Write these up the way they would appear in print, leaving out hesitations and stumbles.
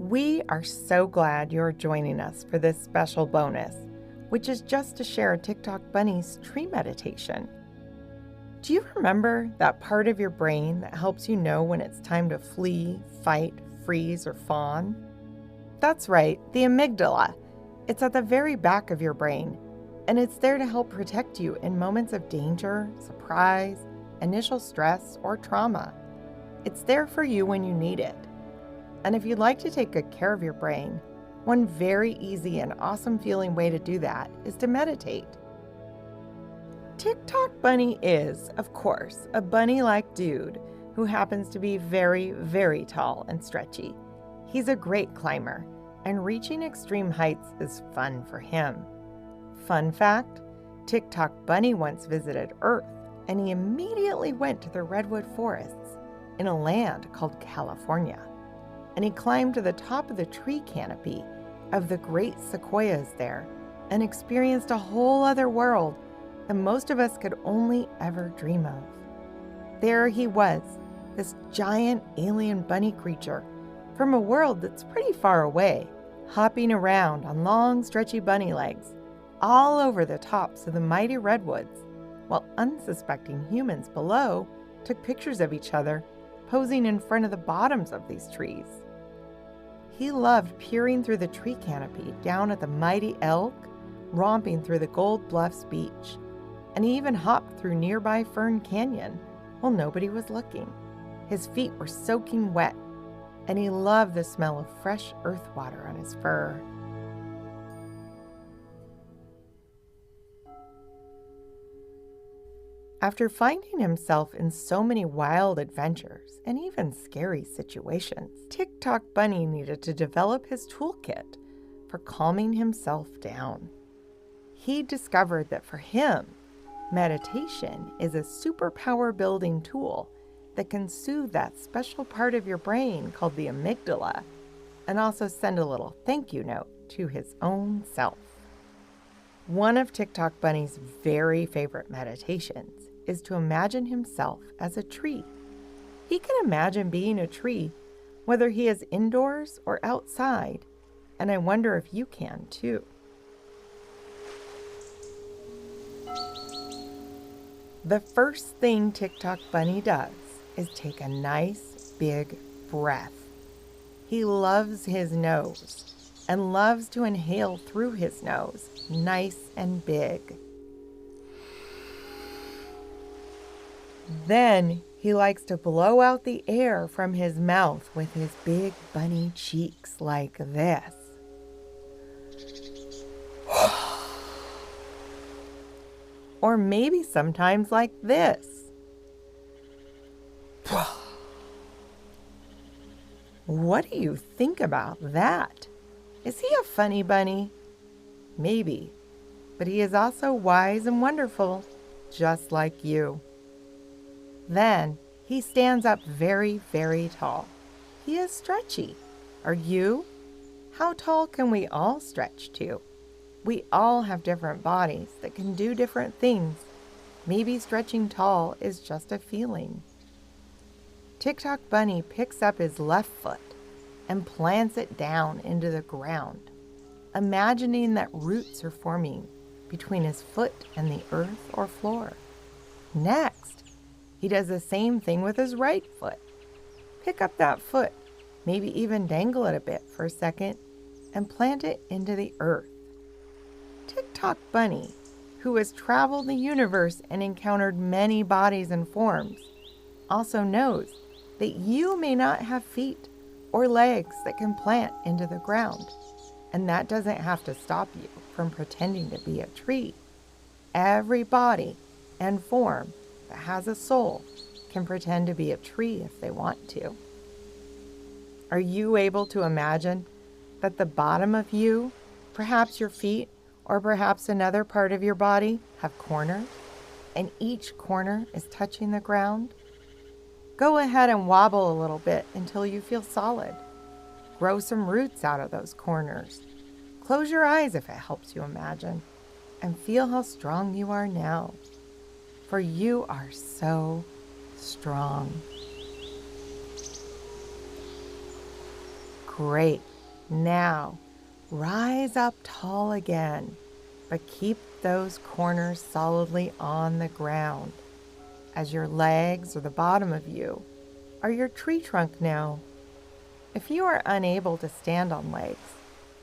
We are so glad you're joining us for this special bonus, which is just to share Tick Tock Bunny's tree meditation. Do you remember that part of your brain that helps you know when it's time to flee, fight, freeze, or fawn? That's right, the amygdala. It's at the very back of your brain, and it's there to help protect you in moments of danger, surprise, initial stress, or trauma. It's there for you when you need it. And if you'd like to take good care of your brain, one very easy and awesome feeling way to do that is to meditate. Tick Tock Bunny is, of course, a bunny-like dude who happens to be very, very tall and stretchy. He's a great climber, and reaching extreme heights is fun for him. Fun fact, Tick Tock Bunny once visited Earth, and he immediately went to the redwood forests in a land called California. And he climbed to the top of the tree canopy of the great sequoias there and experienced a whole other world that most of us could only ever dream of. There he was, this giant alien bunny creature from a world that's pretty far away, hopping around on long, stretchy bunny legs all over the tops of the mighty redwoods, while unsuspecting humans below took pictures of each other posing in front of the bottoms of these trees. He loved peering through the tree canopy down at the mighty elk, romping through the Gold Bluffs beach, and he even hopped through nearby Fern Canyon while nobody was looking. His feet were soaking wet, and he loved the smell of fresh earth water on his fur. After finding himself in so many wild adventures and even scary situations, Tick Tock Bunny needed to develop his toolkit for calming himself down. He discovered that for him, meditation is a superpower building tool that can soothe that special part of your brain called the amygdala and also send a little thank you note to his own self. One of Tick Tock Bunny's very favorite meditations is to imagine himself as a tree. He can imagine being a tree, whether he is indoors or outside, and I wonder if you can too. The first thing Tick Tock Bunny does is take a nice big breath. He loves his nose and loves to inhale through his nose, nice and big. Then he likes to blow out the air from his mouth with his big bunny cheeks like this. Or maybe sometimes like this. What do you think about that? Is he a funny bunny? Maybe, but he is also wise and wonderful, just like you. Then he stands up very, very tall. He is stretchy. Are you? How tall can we all stretch to? We all have different bodies that can do different things. Maybe stretching tall is just a feeling. Tick Tock Bunny picks up his left foot and plants it down into the ground, imagining that roots are forming between his foot and the earth or floor. Next, he does the same thing with his right foot. Pick up that foot, maybe even dangle it a bit for a second, and plant it into the earth. Tick Tock Bunny, who has traveled the universe and encountered many bodies and forms, also knows that you may not have feet or legs that can plant into the ground, and that doesn't have to stop you from pretending to be a tree. Every body and form that has a soul can pretend to be a tree if they want to. Are you able to imagine that the bottom of you, perhaps your feet, or perhaps another part of your body, have corners, and each corner is touching the ground? Go ahead and wobble a little bit until you feel solid. Grow some roots out of those corners. Close your eyes if it helps you imagine, and feel how strong you are now. For you are so strong. Great. Now, rise up tall again, but keep those corners solidly on the ground, as your legs or the bottom of you are your tree trunk now. If you are unable to stand on legs,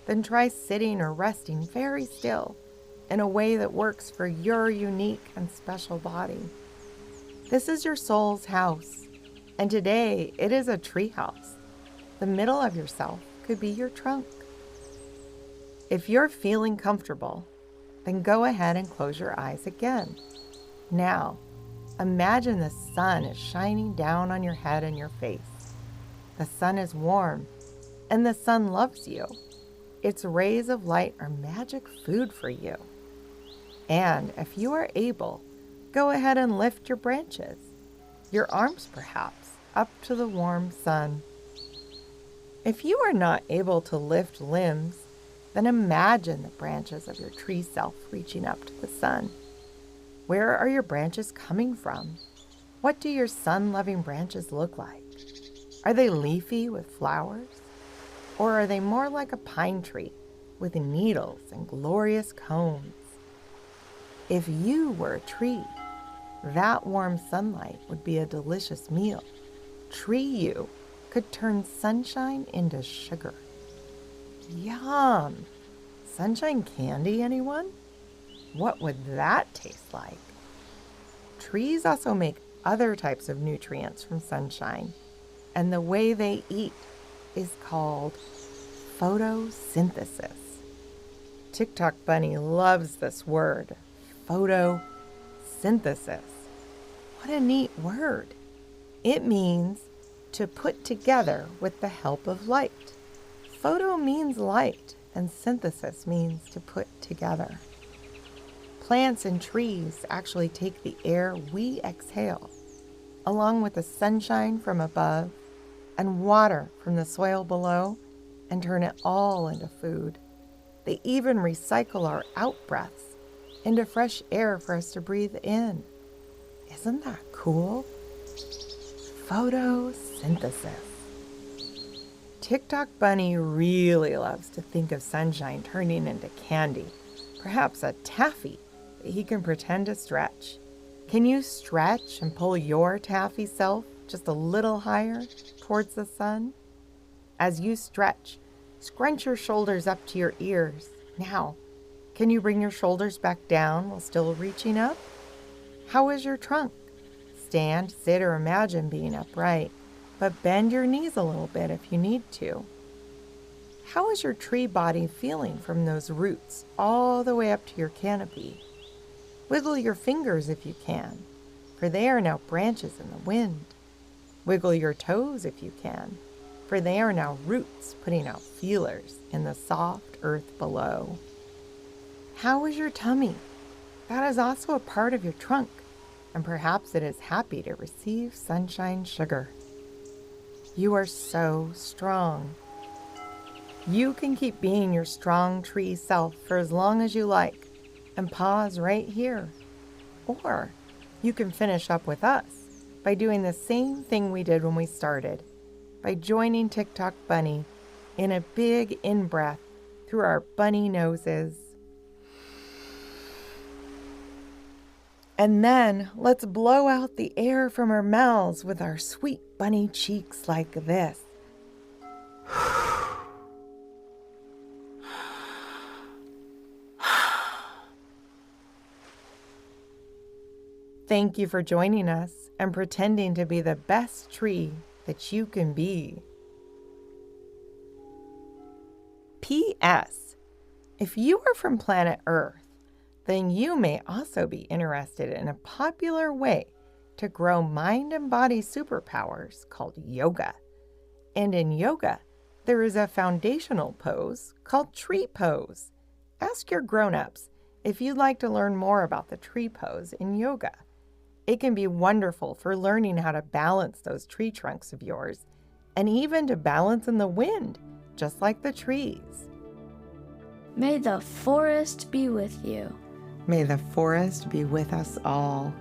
then try sitting or resting very still in a way that works for your unique and special body. This is your soul's house, and today it is a tree house. The middle of yourself could be your trunk. If you're feeling comfortable, then go ahead and close your eyes again. Now, imagine the sun is shining down on your head and your face. The sun is warm, and the sun loves you. Its rays of light are magic food for you. And if you are able, go ahead and lift your branches, your arms perhaps, up to the warm sun. If you are not able to lift limbs, then imagine the branches of your tree self reaching up to the sun. Where are your branches coming from? What do your sun-loving branches look like? Are they leafy with flowers? Or are they more like a pine tree with needles and glorious cones? If you were a tree, that warm sunlight would be a delicious meal. Tree you could turn sunshine into sugar. Yum! Sunshine candy, anyone? What would that taste like? Trees also make other types of nutrients from sunshine, and the way they eat is called photosynthesis. Tick Tock Bunny loves this word, photosynthesis. What a neat word. It means to put together with the help of light. Photo means light, and synthesis means to put together. Plants and trees actually take the air we exhale, along with the sunshine from above and water from the soil below, and turn it all into food. They even recycle our out-breaths into fresh air for us to breathe in. Isn't that cool? Photosynthesis. Tick Tock Bunny really loves to think of sunshine turning into candy, perhaps a taffy that he can pretend to stretch. Can you stretch and pull your taffy self just a little higher towards the sun? As you stretch, scrunch your shoulders up to your ears. Now, can you bring your shoulders back down while still reaching up? How is your trunk? Stand, sit, or imagine being upright, but bend your knees a little bit if you need to. How is your tree body feeling from those roots all the way up to your canopy? Wiggle your fingers if you can, for they are now branches in the wind. Wiggle your toes if you can, for they are now roots putting out feelers in the soft earth below. How is your tummy? That is also a part of your trunk, and perhaps it is happy to receive sunshine sugar. You are so strong. You can keep being your strong tree self for as long as you like and pause right here. Or you can finish up with us by doing the same thing we did when we started, by joining Tick Tock Bunny in a big in-breath through our bunny noses. And then let's blow out the air from our mouths with our sweet bunny cheeks like this. Thank you for joining us and pretending to be the best tree that you can be. P.S. If you are from planet Earth, then you may also be interested in a popular way to grow mind and body superpowers called yoga. And in yoga, there is a foundational pose called tree pose. Ask your grown-ups if you'd like to learn more about the tree pose in yoga. It can be wonderful for learning how to balance those tree trunks of yours, and even to balance in the wind, just like the trees. May the forest be with you. May the forest be with us all.